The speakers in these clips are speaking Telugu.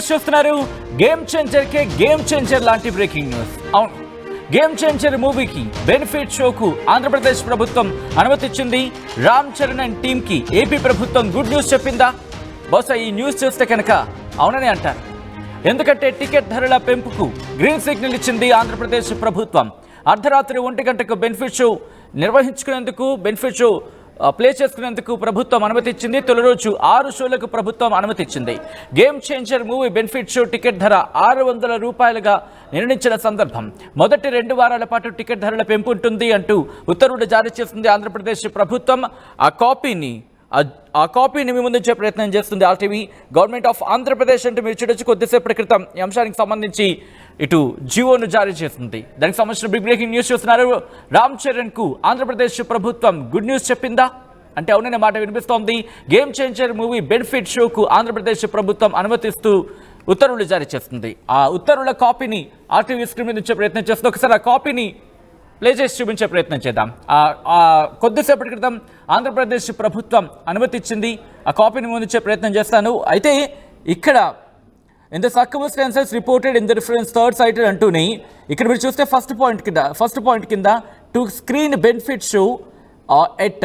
న్యూస్ చూస్తున్నారు. గేమ్ చేంజర్ లాంటి బ్రేకింగ్ న్యూస్. అవును, గేమ్ చేంజర్ మూవీకి బెనిఫిట్ షోకు ఆంధ్రప్రదేశ్ ప్రభుత్వం అనుమతిచ్చింది. రామ్ చరణ్ అండ్ టీమ్ కి ఏపీ ప్రభుత్వం గుడ్ న్యూస్ చెప్పిందా? బహుశా ఈ న్యూస్ చూస్తే కనుక అవుననే అంటారు. ఎందుకంటే టికెట్ ధరల పెంపుకు గ్రీన్ సిగ్నల్ ఇచ్చింది ఆంధ్రప్రదేశ్ ప్రభుత్వం. అర్ధరాత్రి 1 గంటకు బెనిఫిట్ షో నిర్వహించుకునేందుకు, బెనిఫిట్ షో ప్లే చేసుకునేందుకు ప్రభుత్వం అనుమతి ఇచ్చింది. తొలి రోజు 6 షోలకు ప్రభుత్వం అనుమతి ఇచ్చింది. Game changer movie benefit show ticket ధర 600 రూపాయలుగా నిర్ణయించిన సందర్భం. మొదటి 2 వారాల పాటు టికెట్ ధరల పెంపు ఉంటుంది అంటూ ఉత్తర్వులు జారీ చేసింది ఆంధ్రప్రదేశ్ ప్రభుత్వం. ఆ కాపీని మీ ముందుంచే ప్రయత్నం చేస్తుంది ఆర్టీవీ. గవర్నమెంట్ ఆఫ్ ఆంధ్రప్రదేశ్ అంటే మీరు చూడొచ్చు, కొద్దిసేపటి క్రితం ఈ అంశానికి సంబంధించి ఇటు జియోను జారీ చేస్తుంది. దానికి సంబంధించిన బిగ్ బ్రేకింగ్ న్యూస్ చూస్తున్నారు. రామ్ చరణ్ కు ఆంధ్రప్రదేశ్ ప్రభుత్వం గుడ్ న్యూస్ చెప్పిందా అంటే అవుననే మాట వినిపిస్తోంది. గేమ్ చేంజర్ మూవీ బెనిఫిట్ షోకు ఆంధ్రప్రదేశ్ ప్రభుత్వం అనుమతిస్తూ ఉత్తర్వులు జారీ చేస్తుంది. ఆ ఉత్తర్వుల కాపీని ఆర్టీవీ స్క్రీన్ మీద ఉంచే ప్రయత్నం చేస్తుంది. ఒకసారి ఆ కాపీని ప్లే చేసి చూపించే ప్రయత్నం చేద్దాం. కొద్దిసేపటి క్రితం ఆంధ్రప్రదేశ్ ప్రభుత్వం అనుమతి ఇచ్చింది. ఆ కాపీని ముందుంచే ప్రయత్నం చేస్తాను. అయితే ఇక్కడ in the circumstances reported in the reference third cited అంటూనే ఇక్కడ మీరు చూస్తే ఫస్ట్ పాయింట్ కింద to screen benefit show at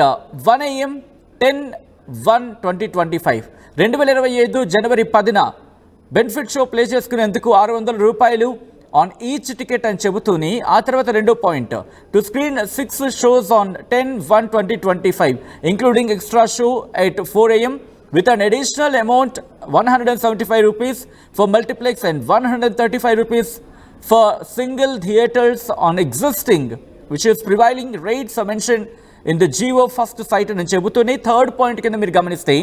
1 AM 10/1/2025 2025 జనవరి 10న బెనిఫిట్ షో ప్లే చేసుకునేందుకు 600 రూపాయలు ఆన్ ఈచ్ టికెట్ అని చెబుతూనే ఆ తర్వాత 2వ point to screen 6 shows on 10/1/2025 including extra show at 4 AM with an additional amount 175 rupees for multiplex and 135 rupees for single theaters on existing, which is prevailing rates are mentioned in the GO first site అని చెబుతూనే థర్డ్ పాయింట్ కింద మీరు గమనిస్తే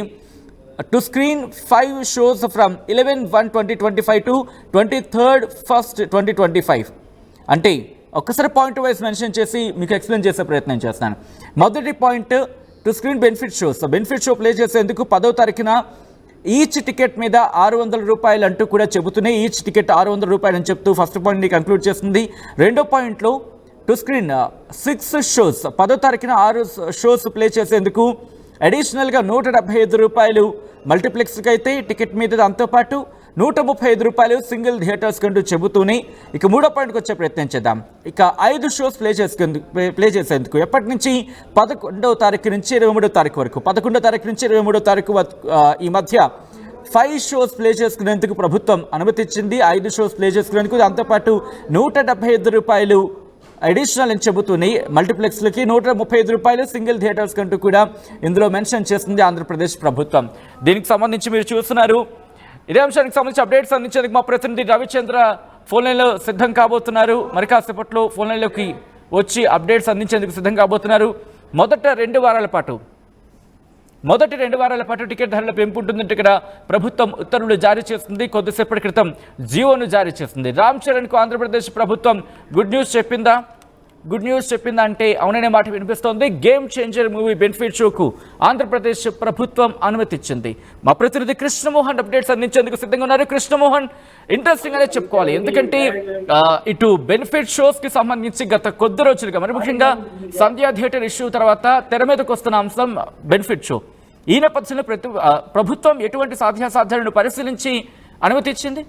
to screen 5 shows from 11/1/2025 to 23rd 1st 2025 అంటే ఒక్కసారి పాయింట్ వైజ్ మెన్షన్ చేసి మీకు ఎక్స్ప్లెయిన్ చేసే ప్రయత్నం చేస్తాను. మొదటి point to screen benefit shows. Benefit show play చేసేందుకు 10వ తారీఖున ఈచ్ టికెట్ మీద 600 రూపాయలు అంటూ కూడా చెబుతూనే ఈచ్ టికెట్ 600 రూపాయలు అని చెప్తూ ఫస్ట్ పాయింట్ని కంక్లూడ్ చేస్తుంది. 2వ పాయింట్లో టు స్క్రీన్ 6 షోస్ 10వ తారీఖున 6 షోస్ ప్లే చేసేందుకు అడిషనల్గా 175 రూపాయలు మల్టీప్లెక్స్కి అయితే టికెట్ మీద, దాంతోపాటు 135 రూపాయలు సింగిల్ థియేటర్స్ కంటూ చెబుతూనే ఇక 3వ పాయింట్కి వచ్చే ప్రయత్నం చేద్దాం. ఇక 5 షోస్ ప్లే చేసేందుకు ఎప్పటి నుంచి 11వ తారీఖు నుంచి 23వ తారీఖు వరకు, 11వ తారీఖు నుంచి 23వ తారీఖు ఈ మధ్య 5 షోస్ ప్లే చేసుకునేందుకు ప్రభుత్వం అనుమతి ఇచ్చింది. 5 షోస్ ప్లే చేసుకునేందుకు, దాంతోపాటు 175 రూపాయలు అడిషనల్ అని చెబుతూనే మల్టీప్లెక్స్లకి 135 రూపాయలు సింగిల్ థియేటర్స్ కంటూ కూడా ఇందులో మెన్షన్ చేస్తుంది ఆంధ్రప్రదేశ్ ప్రభుత్వం. దీనికి సంబంధించి మీరు చూస్తున్నారు. ఇదే అంశానికి సంబంధించి అప్డేట్స్ అందించేందుకు మా ప్రతినిధి రవిచంద్ర ఫోన్ లైన్లో సిద్ధం కాబోతున్నారు. మరి కాసేపట్లో ఫోన్ లైన్లోకి వచ్చి అప్డేట్స్ అందించేందుకు సిద్ధం కాబోతున్నారు. మొదటి 2 వారాల పాటు టికెట్ ధరల పెంపు ఉంటుందంటే ఇక్కడ ప్రభుత్వం ఉత్తర్వులు జారీ చేస్తుంది. కొద్దిసేపటి క్రితం జియోను జారీ చేస్తుంది. రామ్ చరణ్కు ఆంధ్రప్రదేశ్ ప్రభుత్వం గుడ్ న్యూస్ చెప్పిందా అంటే అవుననే మాట వినిపిస్తోంది. గేమ్ చేంజర్ మూవీ బెనిఫిట్ షోకు ఆంధ్రప్రదేశ్ ప్రభుత్వం అనుమతిచ్చింది. మా ప్రతినిధి కృష్ణమోహన్ అప్డేట్స్ అందించేందుకు సిద్ధంగా ఉన్నారు. కృష్ణమోహన్, ఇంట్రెస్టింగ్ అనే చెప్పుకోవాలి. ఎందుకంటే ఇటు బెనిఫిట్ షోస్ కి సంబంధించి గత కొద్ది రోజులుగా, మరి ముఖ్యంగా సంధ్యా థియేటర్ ఇష్యూ తర్వాత తెర మీదకు వస్తున్న అంశం బెనిఫిట్ షో. ఈ నేపథ్యంలో ప్రభుత్వం ఎటువంటి సాధ్యాసాధ్యాలను పరిశీలించి అనుమతి ఇచ్చింది?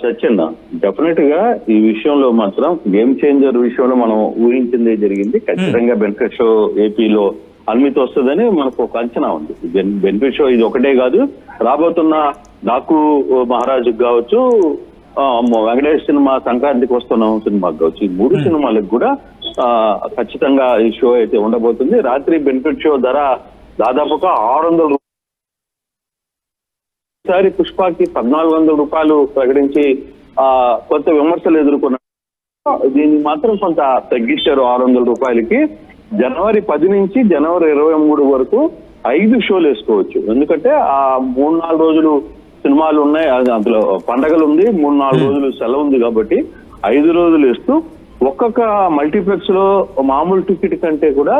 సత్యన్న, డెఫినెట్ గా ఈ విషయంలో మాత్రం గేమ్ చేంజర్ విషయంలో మనం ఊహించిందే జరిగింది. ఖచ్చితంగా బెనిఫిట్ షో ఏపీలో అనుమతి వస్తుందని మనకు ఒక అంచనా ఉంది. బెనిఫిట్ షో ఇది ఒకటే కాదు, రాబోతున్న డాకు మహారాజుకు కావచ్చు, వెంకటేష్ సినిమా సంక్రాంతికి వస్తున్న సినిమాకి కావచ్చు, ఈ 3 సినిమాలకు కూడా ఖచ్చితంగా ఈ షో అయితే ఉండబోతుంది. రాత్రి బెనిఫిట్ షో ధర దాదాపుగా 600 రూపాయలు. ఈసారి పుష్పకి 1400 రూపాయలు ప్రకటించి కొత్త విమర్శలు ఎదుర్కొన్నారు. దీన్ని మాత్రం కొంత తగ్గించారు 600 రూపాయలకి. జనవరి 10 నుంచి జనవరి 23 వరకు 5 షోలు వేసుకోవచ్చు. ఎందుకంటే ఆ 3-4 రోజులు సినిమాలు ఉన్నాయి, అందులో పండగలు ఉంది, 3-4 రోజులు సెలవు ఉంది కాబట్టి 5 రోజులు వేస్తూ ఒక్కొక్క మల్టీప్లెక్స్ లో మామూలు టికెట్ కంటే కూడా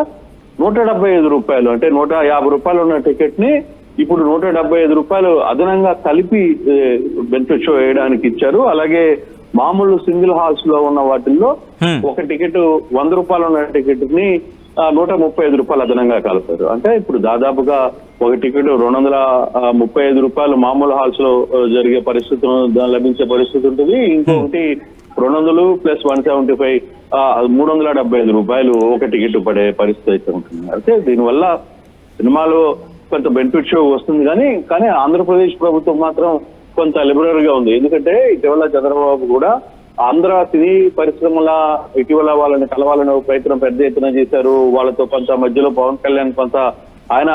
175 రూపాయలు అంటే 150 రూపాయలు ఉన్న టికెట్ ని ఇప్పుడు 175 రూపాయలు అదనంగా కలిపి బెనిఫిట్ షో వేయడానికి ఇచ్చారు. అలాగే మామూలు సింగిల్ హాల్స్ లో ఉన్న వాటిల్లో ఒక టికెట్ 100 రూపాయలు ఉన్న టికెట్ ని 135 అదనంగా కలిపారు. అంటే ఇప్పుడు దాదాపుగా ఒక టికెట్ 235 మామూలు హాల్స్ లో జరిగే పరిస్థితి లభించే పరిస్థితి ఉంటుంది. ఇంకొకటి 200 ప్లస్ 175 375 ఒక టికెట్ పడే పరిస్థితి అయితే ఉంటుంది. అయితే దీనివల్ల సినిమాలో కొంత బెనిఫిట్ షో వస్తుంది కానీ ఆంధ్రప్రదేశ్ ప్రభుత్వం మాత్రం కొంత లిబరల్ గా ఉంది. ఎందుకంటే ఇటీవల చంద్రబాబు కూడా ఆంధ్ర సినీ పరిశ్రమల ఇటీవల వాళ్ళని కలవాలని ప్రయత్నం పెద్ద ఎత్తున చేశారు. వాళ్ళతో కొంత మధ్యలో పవన్ కళ్యాణ్ కొంత ఆయన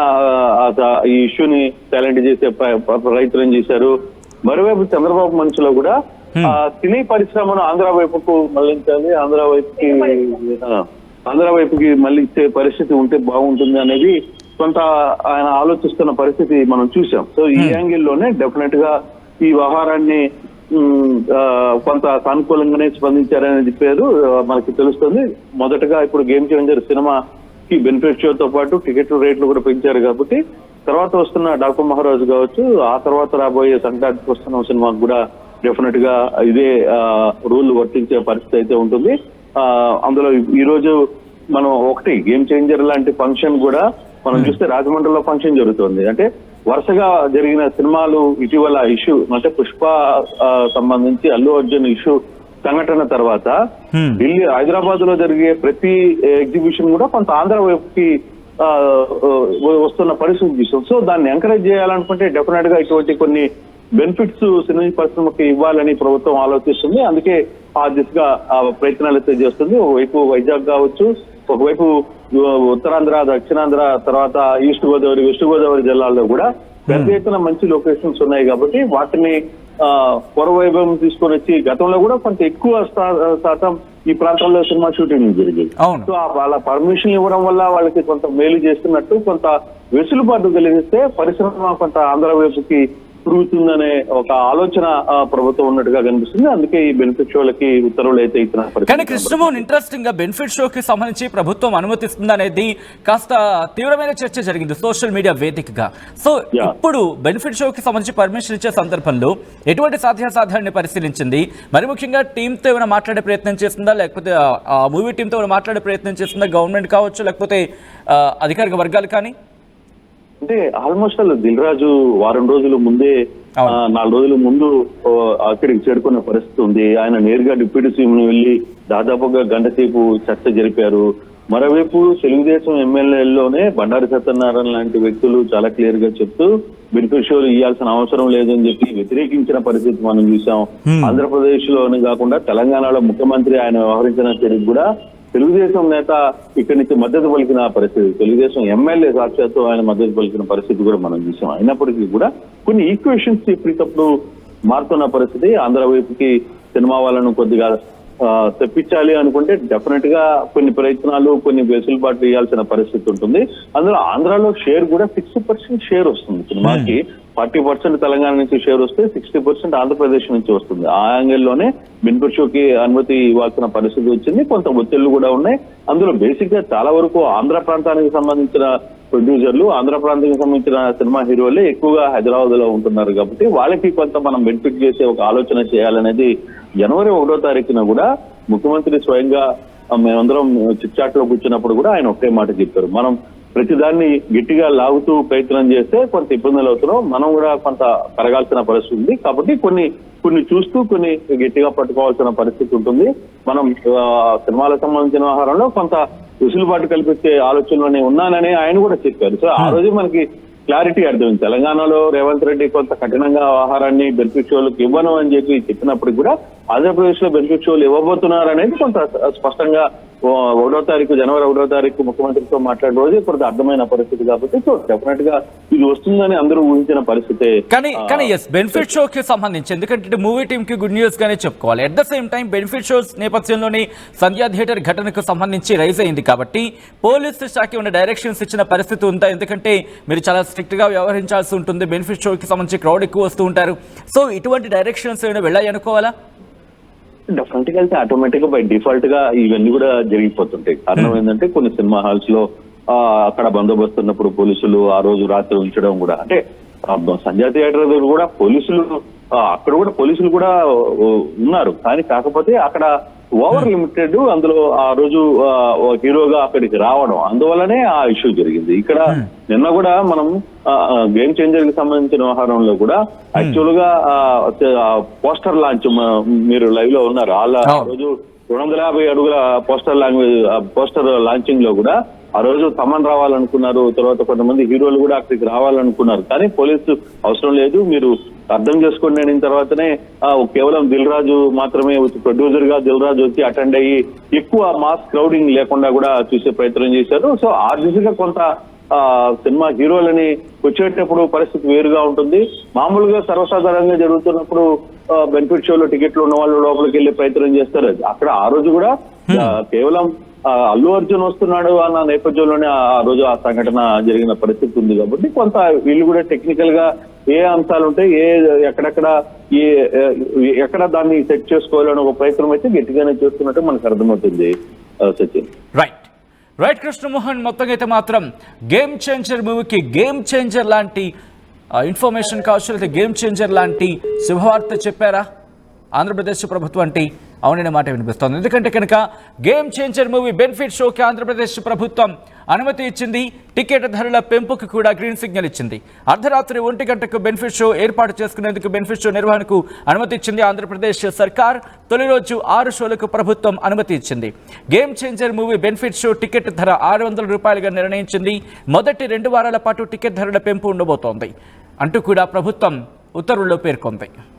ఈ ఇష్యూని సైలెంట్ చేసే ప్రయత్నం చేశారు. మరోవైపు చంద్రబాబు మనసులో కూడా సినీ పరిశ్రమను ఆంధ్ర వైపుకు మళ్లించాలి, ఆంధ్ర వైపుకి మళ్లించే పరిస్థితి ఉంటే బాగుంటుంది అనేది కొంత ఆయన ఆలోచిస్తున్న పరిస్థితి మనం చూసాం. సో ఈ యాంగిల్లోనే డెఫినెట్ గా ఈ వ్యవహారాన్ని కొంత సానుకూలంగానే స్పందించారని చెప్పారు మనకి తెలుస్తుంది. మొదటగా ఇప్పుడు గేమ్ చేంజర్ సినిమాకి బెనిఫిట్ షోతో పాటు టికెట్ రేట్లు కూడా పెంచారు కాబట్టి తర్వాత వస్తున్న డాక్టర్ మహారాజు కావచ్చు, ఆ తర్వాత రాబోయే సంక్రాంతికి వస్తున్న సినిమాకు కూడా డెఫినెట్ గా ఇదే రూల్ వర్తించే పరిస్థితి అయితే ఉంటుంది. అందులో ఈ రోజు మనం ఒకటి గేమ్ చేంజర్ లాంటి ఫంక్షన్ కూడా మనం చూస్తే రాజమండ్రిలో ఫంక్షన్ జరుగుతుంది. అంటే వరుసగా జరిగిన సినిమాలు ఇటీవల ఇష్యూ అంటే పుష్ప సంబంధించి అల్లు అర్జున్ ఇష్యూ సంఘటన తర్వాత ఢిల్లీ హైదరాబాద్ లో జరిగే ప్రతి ఎగ్జిబిషన్ కూడా కొంత ఆంధ్ర వైపుకి వస్తున్న పరిస్థితి చూసాం. సో దాన్ని ఎంకరేజ్ చేయాలనుకుంటే డెఫినెట్ గా ఇటువంటి కొన్ని బెనిఫిట్స్ సినిమా పరిశ్రమకి ఇవ్వాలని ప్రభుత్వం ఆలోచిస్తుంది. అందుకే ఆ దిశగా ప్రయత్నాలు అయితే చేస్తుంది. ఒకవైపు వైజాగ్ కావచ్చు, ఒకవైపు ఉత్తరాంధ్ర, దక్షిణాంధ్ర, తర్వాత ఈస్ట్ గోదావరి, వెస్ట్ గోదావరి జిల్లాల్లో కూడా పెద్ద ఎత్తున మంచి లొకేషన్స్ ఉన్నాయి కాబట్టి వాటిని పూర్వవైభవం తీసుకొని వచ్చి గతంలో కూడా కొంత ఎక్కువ శాతం ఈ ప్రాంతాల్లో సినిమా షూటింగ్ జరిగేది. సో వాళ్ళ పర్మిషన్ ఇవ్వడం వల్ల వాళ్ళకి కొంత మేలు చేస్తున్నట్టు కొంత వెసులుబాటు కలిగిస్తే పరిశ్రమ కొంత ఆంధ్ర వైపుకి పెరుగుతుందనే ఒక ఆలోచన ప్రభుత్వం ఉన్నట్టుగా కనిపిస్తుంది. అందుకే ఈ బెనిఫిట్ షోలకి ఉత్తర్వులు అయితే ఇస్తున్నారు. కానీ కృష్ణమోహన్, ఇంట్రెస్టింగ్ గా బెనిఫిట్ షోకి సంబంధించి ప్రభుత్వం అనుమతిస్తుంది అనేది కాస్త తీవ్రమైన చర్చ జరిగింది సోషల్ మీడియా వేదికగా. సో ఇప్పుడు బెనిఫిట్ షోకి సంబంధించి పర్మిషన్ ఇచ్చే సందర్భంలో ఎటువంటి సాధ్యాసాధ్యాన్ని పరిశీలించింది? మరి ముఖ్యంగా టీంతో ఏమైనా మాట్లాడే ప్రయత్నం చేస్తుందా, లేకపోతే మూవీ టీంతో ఏమైనా మాట్లాడే ప్రయత్నం చేస్తుందా గవర్నమెంట్ కావచ్చు, లేకపోతే అధికారిక వర్గాలు కానీ? అంటే ఆల్మోస్ట్ దిల్ రాజు వారం రోజుల ముందే 4 రోజుల ముందు అక్కడికి చేరుకున్న పరిస్థితి ఉంది. ఆయన నేరుగా డిప్యూటీ సీఎం వెళ్లి దాదాపుగా గంట సేపు చర్చ జరిపారు. మరోవైపు తెలుగుదేశం ఎమ్మెల్యేల్లోనే బండారి సత్యనారాయణ లాంటి వ్యక్తులు చాలా క్లియర్ గా చెప్తూ బెనిఫిట్ షోలు ఇవ్వాల్సిన అవసరం లేదని చెప్పి వ్యతిరేకించిన పరిస్థితి మనం చూసాం. ఆంధ్రప్రదేశ్ లోనే కాకుండా తెలంగాణలో ముఖ్యమంత్రి ఆయన వ్యవహరించిన తీరుకు కూడా తెలుగుదేశం నేత ఇక్కడి నుంచి మద్దతు పలికిన పరిస్థితి, తెలుగుదేశం ఎమ్మెల్యే సాక్షాత్తు ఆయన మద్దతు పలికిన పరిస్థితి కూడా మనం చూసాం. అయినప్పటికీ కూడా కొన్ని ఈక్వేషన్స్ ఇప్పటికప్పుడు మారుతున్న పరిస్థితి. ఆంధ్ర వైపుకి సినిమా వాళ్ళను కొద్దిగా తెప్పించాలి అనుకుంటే డెఫినెట్ గా కొన్ని ప్రయత్నాలు, కొన్ని వెసులుబాట్లు ఇవ్వాల్సిన పరిస్థితి ఉంటుంది. అందులో ఆంధ్రాలో షేర్ కూడా 60% షేర్ వస్తుంది సినిమాకి. 40% తెలంగాణ నుంచి షేర్ వస్తే 60% ఆంధ్రప్రదేశ్ నుంచి వస్తుంది. ఆ యాంగిల్లోనే బెనిఫిట్ షోకి అనుమతి ఇవ్వాల్సిన పరిస్థితి వచ్చింది. కొంత ఒత్తిళ్లు కూడా ఉన్నాయి. అందులో బేసిక్ గా చాలా వరకు ఆంధ్ర ప్రాంతానికి సంబంధించిన ప్రొడ్యూసర్లు, ఆంధ్ర ప్రాంతానికి సంబంధించిన సినిమా హీరోలే ఎక్కువగా హైదరాబాద్ లో ఉంటున్నారు కాబట్టి వాళ్ళకి కొంత మనం బెనిఫిట్ చేసే ఒక ఆలోచన చేయాలనేది జనవరి 1వ తారీఖున కూడా ముఖ్యమంత్రి స్వయంగా మేమందరం చిట్చాట్ లో కూర్చున్నప్పుడు కూడా ఆయన ఒకే మాట చెప్పారు. మనం ప్రతిదాన్ని గట్టిగా లాగుతూ ప్రయత్నం చేస్తే కొంత ఇబ్బందులు అవుతున్నాం, మనం కూడా కొంత పెరగాల్సిన పరిస్థితి ఉంది కాబట్టి కొన్ని చూస్తూ కొన్ని గట్టిగా పట్టుకోవాల్సిన పరిస్థితి ఉంటుంది. మనం సినిమాలకు సంబంధించిన వ్యవహారంలో కొంత వెసులుబాటు కల్పించే ఆలోచనలోనే ఉన్నానని ఆయన కూడా చెప్పారు. సో ఆ రోజు మనకి క్లారిటీ అర్థమైంది. తెలంగాణలో రేవంత్ రెడ్డి కొంత కఠినంగా ఆహారాన్ని బెనిఫిట్ షోలకు ఇవ్వను అని చెప్పి చెప్పినప్పుడు కూడా ఆంధ్రప్రదేశ్ లో బెనిఫిట్ షోలు ఇవ్వబోతున్నారు అనేది కొంత స్పష్టంగా జనవరి 1వ తారీఖు ముఖ్యమంత్రితో మాట్లాడే రోజు కొంత అర్థమైన పరిస్థితి కాబట్టి సో డెఫినెట్ గా ఇది వస్తుందని అందరూ ఊహించిన పరిస్థితి. కానీ బెనిఫిట్ షోకి సంబంధించి ఎందుకంటే మూవీ టీమ్ కి గుడ్ న్యూస్ గానే చెప్పుకోవాలి. At the same time benefit shows నేపథ్యంలోని సంధ్యా థియేటర్ ఘటనకు సంబంధించి రైజ్ అయింది కాబట్టి పోలీసు శాఖ ఉన్న డైరెక్షన్స్ ఇచ్చిన పరిస్థితి ఉందా? ఎందుకంటే మీరు చాలా స్ట్రిక్ట్ గా వ్యవహరించాల్సి ఉంటుంది, బెనిఫిట్ షోకి సంబంధించి క్రౌడ్ ఎక్కువ వస్తూ ఉంటారు. సో ఇటువంటి డైరెక్షన్స్ ఏమైనా వెళ్ళాయి అనుకోవాలా? డెఫినెట్ గా అయితే ఆటోమేటిక్ గా బై డిఫాల్ట్ గా ఇవన్నీ కూడా జరిగిపోతుంటాయి. కారణం ఏంటంటే కొన్ని సినిమా హాల్స్ లో అక్కడ బందోబస్తు ఉన్నప్పుడు పోలీసులు ఆ రోజు రాత్రి ఉంచడం కూడా, అంటే సంధ్యా థియేటర్ దగ్గర కూడా పోలీసులు అక్కడ కూడా పోలీసులు కూడా ఉన్నారు. కానీ కాకపోతే అక్కడ ఓవర్ లిమిటెడ్ అందులో ఆ రోజు హీరోగా అక్కడికి రావడం, అందువల్లనే ఆ ఇష్యూ జరిగింది. ఇక్కడ నిన్న కూడా మనం గేమ్ చేంజర్ కి సంబంధించిన వ్యవహారంలో కూడా యాక్చువల్ గా పోస్టర్ లాంచ్ మీరు లైవ్ లో ఉన్నారు. ఆ రోజు 250 అడుగుల పోస్టర్ లాంచింగ్ లో కూడా ఆ రోజు తమన్ రావాలనుకున్నారు, తర్వాత కొంతమంది హీరోలు కూడా అక్కడికి రావాలనుకున్నారు. కానీ పోలీసు అవసరం లేదు, మీరు అర్థం చేసుకోండి అయిన తర్వాతనే కేవలం దిల్ రాజు మాత్రమే ప్రొడ్యూసర్ గా దిల్ రాజు వచ్చి అటెండ్ అయ్యి ఎక్కువ మాస్ క్రౌడింగ్ లేకుండా కూడా చూసే ప్రయత్నం చేశారు. సో ఆ దిశగా కొంత సినిమా హీరోలని వచ్చేటప్పుడు పరిస్థితి వేరుగా ఉంటుంది. మామూలుగా సర్వసాధారణంగా జరుగుతున్నప్పుడు బెనిఫిట్ షోలో టికెట్లు ఉన్న వాళ్ళు లోపలికి వెళ్లే ప్రయత్నం చేస్తారు. అక్కడ ఆ రోజు కూడా కేవలం అల్లు అర్జున్ వస్తున్నాడు అన్న నేపథ్యంలోనే ఆ రోజు ఆ సంఘటన జరిగిన పరిస్థితి ఉంది. కాబట్టి కొంత వీళ్ళు కూడా టెక్నికల్ గా ఏ అంశాలు ఉంటాయి, ఎక్కడ దాన్ని సెట్ చేసుకోవాలని ఒక ప్రయత్నం అయితే గట్టిగానే చేస్తున్నట్టు మనకు అర్థమవుతుంది సచిన్. రైట్ కృష్ణమోహన్, మొత్తంగా అయితే మాత్రం గేమ్ చేంజర్ మూవీకి గేమ్ చేంజర్ లాంటి ఇన్ఫర్మేషన్ కావచ్చు, లేదా గేమ్ చేంజర్ లాంటి శుభవార్త చెప్పారా ఆంధ్రప్రదేశ్ ప్రభుత్వం అంటే అవుననే మాట వినిపిస్తోంది. ఎందుకంటే కనుక గేమ్ చేంజర్ మూవీ బెనిఫిట్ షోకి ఆంధ్రప్రదేశ్ ప్రభుత్వం అనుమతి ఇచ్చింది. టికెట్ ధరల పెంపుకు కూడా గ్రీన్ సిగ్నల్ ఇచ్చింది. అర్ధరాత్రి 1 గంటకు బెనిఫిట్ షో ఏర్పాటు చేసుకునేందుకు బెనిఫిట్ షో నిర్వహణకు అనుమతి ఇచ్చింది ఆంధ్రప్రదేశ్ సర్కార్. తొలి రోజు 6 షోలకు ప్రభుత్వం అనుమతి ఇచ్చింది. Game changer movie benefit show ticket ధర 600 రూపాయలుగా నిర్ణయించింది. మొదటి 2 వారాల పాటు టికెట్ ధరల పెంపు ఉండబోతోంది అంటూ కూడా ప్రభుత్వం ఉత్తర్వుల్లో పేర్కొంది.